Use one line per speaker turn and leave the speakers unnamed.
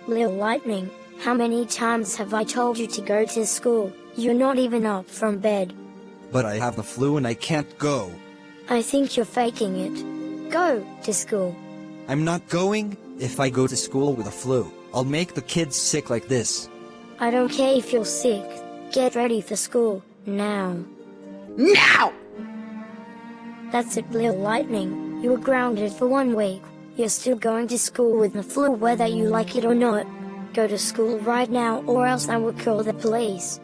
Lil Lightning, how many times have I told you to go to school? You're not even up from bed.
But I have the flu and I can't go.
I think you're faking it. Go to school.
I'm not going. If I go to school with a flu, I'll make the kids sick like this.
I don't care if you're sick. Get ready for school, now.
Now!
That's it, Lil Lightning. You were grounded for 1 week. You're still going to school with the flu whether you like it or not. Go to school right now or else I will call the police.